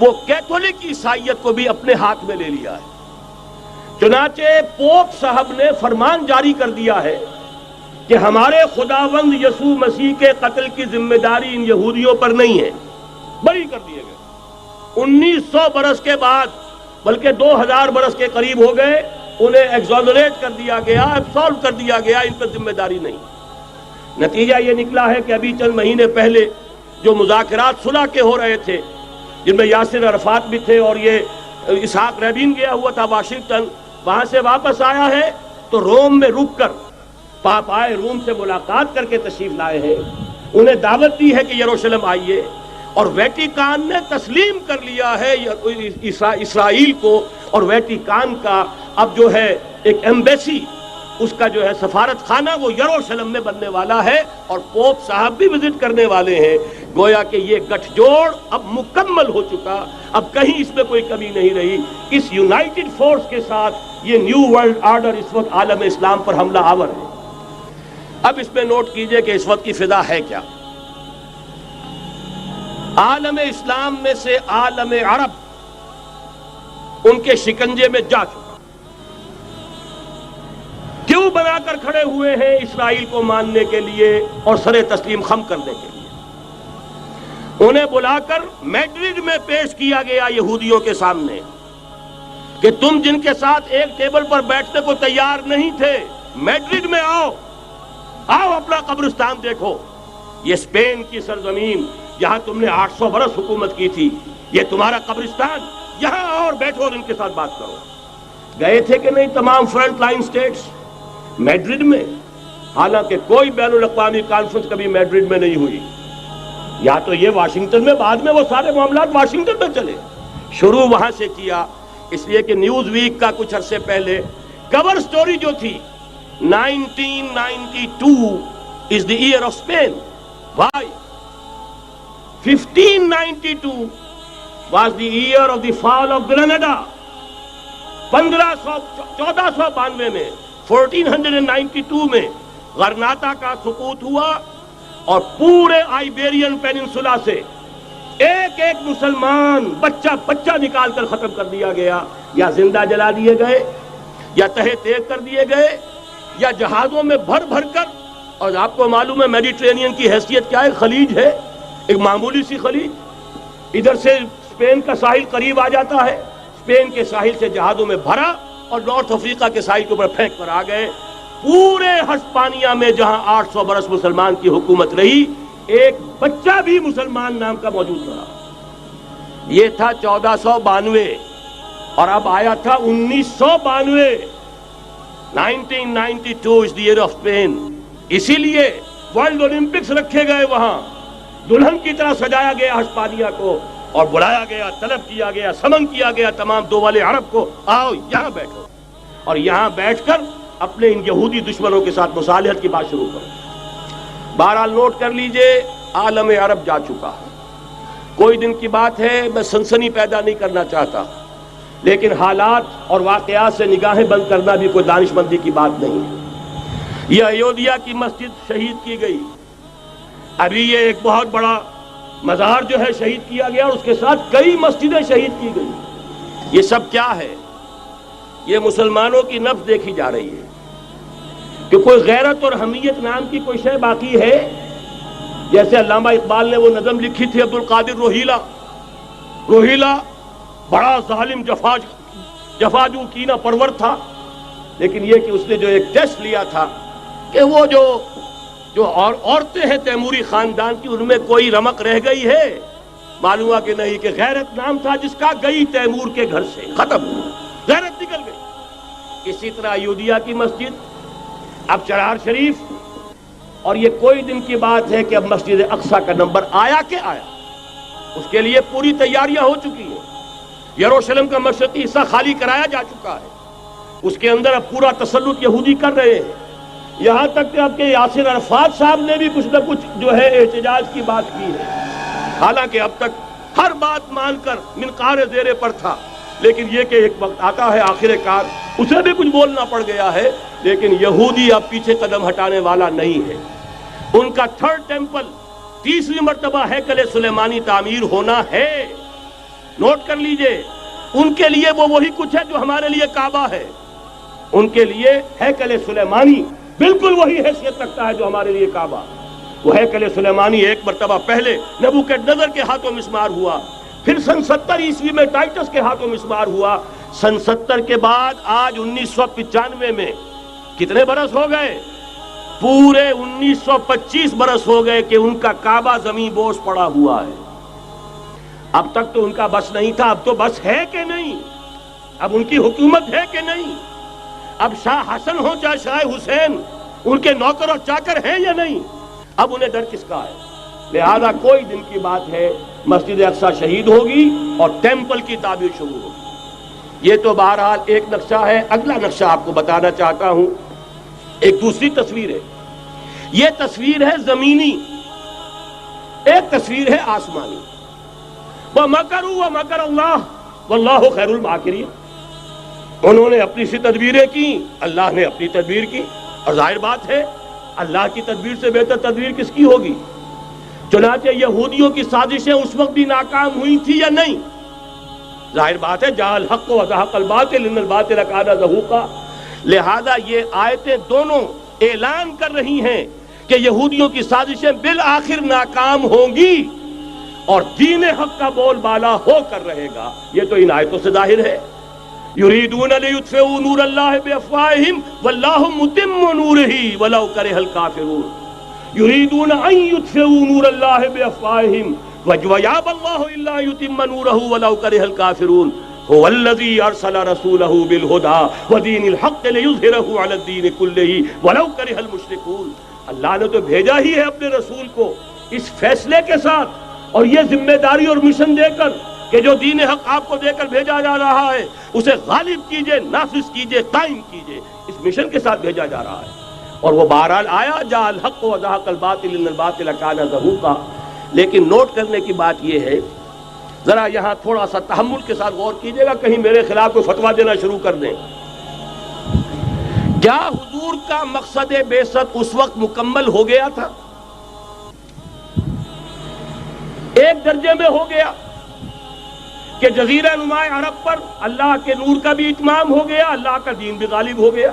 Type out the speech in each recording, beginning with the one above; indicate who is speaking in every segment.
Speaker 1: وہ کیتھولک عیسائیت کو بھی اپنے ہاتھ میں لے لیا ہے۔ چنانچہ پوپ صاحب نے فرمان جاری کر دیا ہے کہ ہمارے خداوند یسوع مسیح کے قتل کی ذمہ داری ان یہودیوں پر نہیں ہے، بری کر دیے گئے۔ 1900 برس کے بعد، بلکہ 2000 برس کے قریب ہو گئے، انہیں ایگزونریٹ کر دیا گیا، ایبسالو کر دیا گیا، ان پر ذمہ داری نہیں۔ نتیجہ یہ نکلا ہے کہ ابھی چند مہینے پہلے جو مذاکرات صلح کے ہو رہے تھے، جن میں یاسر عرفات بھی تھے اور یہ اسحاق رابین گیا ہوا تھا واشنگٹن، وہاں سے واپس آیا ہے تو روم میں رک کر پاپائے روم سے ملاقات کر کے تشریف لائے ہیں، انہیں دعوت دی ہے کہ یروشلم آئیے، اور ویٹیکان نے تسلیم کر لیا ہے اسرائیل کو، اور ویٹیکان کا اب جو ہے ایک ایمبیسی، اس کا جو ہے سفارت خانہ وہ یروشلم میں بننے والا ہے، اور پوپ صاحب بھی وزٹ کرنے والے ہیں۔ گویا کہ یہ گٹھ جوڑ اب مکمل ہو چکا، اب کہیں اس میں کوئی کمی نہیں رہی۔ اس یونائٹڈ فورس کے ساتھ یہ نیو ورلڈ آرڈر اس وقت عالم اسلام پر حملہ آور ہے۔ اب اس میں نوٹ کیجئے کہ اس وقت کی فضا ہے کیا۔ عالم اسلام میں سے عالم عرب ان کے شکنجے میں جا چکا، کیوں بنا کر کھڑے ہوئے ہیں اسرائیل کو ماننے کے لیے اور سر تسلیم خم کرنے کے لیے۔ انہیں بلا کر میڈرڈ میں پیش کیا گیا یہودیوں کے سامنے کہ تم جن کے ساتھ ایک ٹیبل پر بیٹھنے کو تیار نہیں تھے، میڈرڈ میں آؤ، آؤ اپنا قبرستان دیکھو، یہ اسپین کی سرزمین جہاں تم نے 800 برس حکومت کی تھی، یہ تمہارا قبرستان، یہاں آؤ اور بیٹھو اور ان کے ساتھ بات کرو۔ گئے تھے کہ نہیں تمام فرنٹ لائن سٹیٹس میڈرڈ میں؟ حالانکہ کوئی بین الاقوامی کانفرنس کبھی میڈرڈ میں نہیں ہوئی، یا تو یہ واشنگٹن میں، بعد میں وہ سارے معاملات واشنگٹن میں چلے، شروع وہاں سے کیا۔ اس لیے کہ نیوز ویک کا کچھ عرصے پہلے کور سٹوری جو تھی 1992 is the year of Spain. Why? 1592 was the year of the fall of Granada. 1492 میں 1492 میں غرناطہ کا سقوط ہوا، اور پورے آئیبیرین پیننسولا سے ایک ایک مسلمان بچہ نکال کر ختم کر دیا گیا، یا زندہ جلا دیے گئے، یا تہہ تیگ کر دیے گئے، یا جہازوں میں بھر بھر کر۔ اور آپ کو معلوم ہے میڈیٹرینین کی حیثیت کیا ہے، خلیج ہے، ایک معمولی سی خلیج، ادھر سے اسپین کا ساحل قریب آ جاتا ہے، اسپین کے ساحل سے جہازوں میں بھرا اور نارتھ افریقہ کے ساحل کے اوپر پھینک کر آ گئے۔ پورے ہسپانیہ میں جہاں 800 برس مسلمان کی حکومت رہی، ایک بچہ بھی مسلمان نام کا موجود رہا۔ یہ تھا 1492، اور اب آیا تھا 1992۔ 1992 is the year of Spain۔ اسی لیے ورلڈ اولمپکس رکھے گئے، وہاں دلہن کی طرح سجایا گیا ہسپانیہ کو، اور بلایا گیا، طلب کیا گیا، سمن کیا گیا تمام دول عرب کو، آؤ یہاں بیٹھو، اور یہاں بیٹھ کر اپنے ان یہودی دشمنوں کے ساتھ مصالحت کی بات شروع کرو۔ بہرحال نوٹ کر لیجئے، عالم عرب جا چکا ہے۔ کوئی دن کی بات ہے، میں سنسنی پیدا نہیں کرنا چاہتا، لیکن حالات اور واقعات سے نگاہیں بند کرنا بھی کوئی دانش مندی کی بات نہیں ہے۔ یہ ایودھیا کی مسجد شہید کی گئی، ابھی یہ ایک بہت بڑا مزار جو ہے شہید کیا گیا، اور اس کے ساتھ کئی مسجدیں شہید کی گئی۔ یہ سب کیا ہے؟ یہ مسلمانوں کی نفس دیکھی جا رہی ہے کہ کوئی غیرت اور حمیت نام کی کوئی شے باقی ہے۔ جیسے علامہ اقبال نے وہ نظم لکھی تھی، عبد القادر روہیلا بڑا ظالم جفاجو کینہ پرور تھا، لیکن یہ کہ اس نے جو ایک ٹیسٹ لیا تھا کہ وہ جو عورتیں ہیں تیموری خاندان کی، ان میں کوئی رمق رہ گئی ہے؟ معلوم ہوا کہ نہیں، کہ غیرت نام تھا جس کا گئی تیمور کے گھر سے، ختم، غیرت نکل گئی۔ اسی طرح ایودھیا کی مسجد، اب چرار شریف، اور یہ کوئی دن کی بات ہے کہ اب مسجد اقصیٰ کا نمبر آیا کہ آیا، اس کے لیے پوری تیاریاں ہو چکی ہیں۔ یروشلم کا مشرقی حصہ خالی کرایا جا چکا ہے، اس کے اندر اب پورا تسلط یہودی کر رہے ہیں، یہاں تک کہ اب کہ یاسر عرفات صاحب نے بھی کچھ نہ کچھ جو ہے احتجاج کی بات کی ہے، حالانکہ اب تک ہر بات مان کر منقار زیر پر تھا، لیکن یہ کہ ایک وقت آتا ہے آخر کار اسے بھی کچھ بولنا پڑ گیا ہے۔ لیکن یہودی اب پیچھے قدم ہٹانے والا نہیں ہے۔ ان کا تھرڈ ٹیمپل، تیسری مرتبہ ہیکل سلیمانی تعمیر ہونا ہے، نوٹ کر لیجئے، ان کے لیے وہ وہی کچھ ہے جو ہمارے لیے کعبہ ہے. ان کے لیے ہیکل سلیمانی بالکل وہی حیثیت رکھتا ہے جو ہمارے لیے کعبہ. وہ ہیکل سلیمانی ایک مرتبہ پہلے نبوکدنضر کے ہاتھوں مسمار ہوا، پھر سن 70 عیسوی میں ٹائٹس کے ہاتھوں مسمار ہوا. سن 70 کے بعد آج 1995 میں کتنے برس ہو گئے؟ پورے 1925 برس ہو گئے کہ ان کا کعبہ زمین بوس پڑا ہوا ہے. اب تک تو ان کا بس نہیں تھا، اب تو بس ہے کہ نہیں؟ اب ان کی حکومت ہے کہ نہیں؟ اب شاہ حسن ہو چاہے شاہ حسین، ان کے نوکر اور چاکر ہیں یا نہیں؟ اب انہیں ڈر کس کا ہے؟ لہذا کوئی دن کی بات ہے مسجد اقصی شہید ہوگی اور ٹیمپل کی تعمیر شروع ہوگی. یہ تو بہرحال ایک نقشہ ہے. اگلا نقشہ آپ کو بتانا چاہتا ہوں، ایک دوسری تصویر ہے. یہ تصویر ہے زمینی، ایک تصویر ہے آسمانی. وَمَكَرُوا وَمَكَرَ اللَّهُ وَاللَّهُ خَيْرُ الْمَاكِرِينَ. انہوں نے اپنی سی تدبیریں کی، اللہ نے اپنی تدبیر کی، اور ظاہر بات ہے اللہ کی تدبیر سے بہتر تدبیر کس کی ہوگی؟ چنانچہ یہودیوں کی سازشیں اس وقت بھی ناکام ہوئی تھی یا نہیں؟ ظاہر بات ہے جاء الحق وزهق الباطل ان الباطل کان زهوقا. لہذا یہ آیتیں دونوں اعلان کر رہی ہیں کہ یہودیوں کی سازشیں بالآخر ناکام ہوں گی اور دین حق کا بول بالا ہو کر رہے گا. یہ تو ان آیتوں سے ظاہر ہے. یریدون لیطفئوا نور اللہ بافواہہم واللہ متم نورہ ولو کرہ الکافرون. یریدون ان یطفئوا نور اللہ بافواہہم ویابى اللہ الا یتم نورہ ولو کرہ الکافرون. هو الذی ارسل رسولہ بالہدى ودین الحق لیظہرہ علی الدین کلہ ولو کرہ المشرکون. اللہ نے تو بھیجا ہی ہے اپنے رسول کو اس فیصلے کے ساتھ اور یہ ذمہ داری اور مشن دے کر کہ جو دین حق آپ کو دے کر بھیجا جا رہا ہے اسے غالب کیجئے، نافذ کیجئے، قائم کیجئے. اس مشن کے ساتھ بھیجا جا رہا ہے اور وہ بہرحال آیا جاء الحق وزهق الباطل ان الباطل کان زهوقا. لیکن نوٹ کرنے کی بات یہ ہے، ذرا یہاں تھوڑا سا تحمل کے ساتھ غور کیجئے گا، کہیں میرے خلاف کوئی فتویٰ دینا شروع کر دیں. کیا حضور کا مقصد بعثت اس وقت مکمل ہو گیا تھا؟ ایک درجے میں ہو گیا کہ جزیرہ نما عرب پر اللہ کے نور کا بھی اتمام ہو گیا، اللہ کا دین بھی غالب ہو گیا.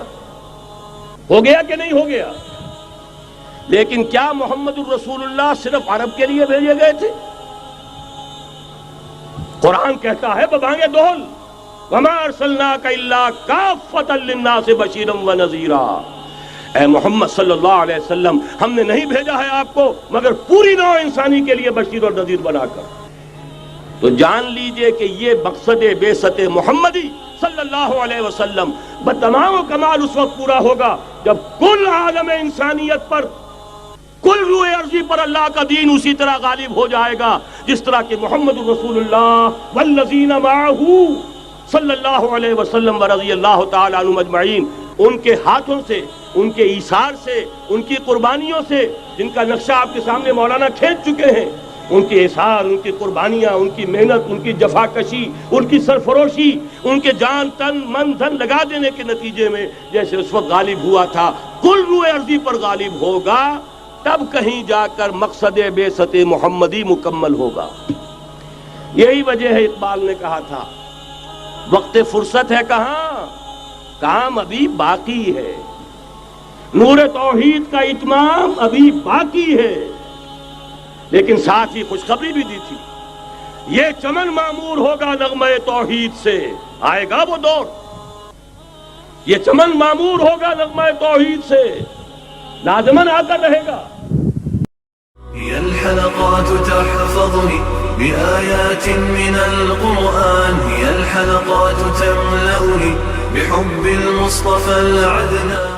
Speaker 1: ہو گیا کہ نہیں ہو گیا؟ لیکن کیا محمد الرسول اللہ صرف عرب کے لیے بھیجے گئے تھے؟ قرآن کہتا ہے ببانگ دہل وما ارسلناک الا کافۃ للناس بشیرا ونذیرا. اے محمد صلی اللہ علیہ وسلم، ہم نے نہیں بھیجا ہے آپ کو مگر پوری نوع انسانی کے لیے بشیر اور نذیر بنا کر. تو جان لیجئے کہ یہ مقصد بعثت محمدی صلی اللہ علیہ وسلم بتمام و کمال اس وقت پورا ہوگا جب کل عالم انسانیت پر، کل روئے ارضی پر اللہ کا دین اسی طرح غالب ہو جائے گا جس طرح کہ محمد رسول اللہ والذین معہ صلی اللہ علیہ وسلم ورضی اللہ تعالی عنہم اجمعین، ان کے ہاتھوں سے، ان کے ایثار سے، ان کی قربانیوں سے، جن کا نقشہ آپ کے سامنے مولانا کھینچ چکے ہیں، ان کے اثار، ان کی قربانیاں، ان کی محنت، ان کی جفاکشی، ان کی سرفروشی، ان کے جان تن من دھن لگا دینے کے نتیجے میں جیسے اس وقت غالب ہوا تھا کل روئے ارضی پر غالب ہوگا، تب کہیں جا کر مقصد بعثت محمدی مکمل ہوگا. یہی وجہ ہے اقبال نے کہا تھا وقت فرصت ہے کہاں، کام ابھی باقی ہے، نور توحید کا اتمام ابھی باقی ہے. لیکن ساتھ ہی خوشخبری بھی دی تھی، یہ چمن معمور ہوگا نغمہ توحید سے. آئے گا وہ دور، یہ چمن معمور ہوگا نغمہ توحید سے، لازماً آ کر رہے گا.
Speaker 2: هي الحلقات تحفظني بآيات من القرآن، هي الحلقات تملأني بحب المصطفى العدنان.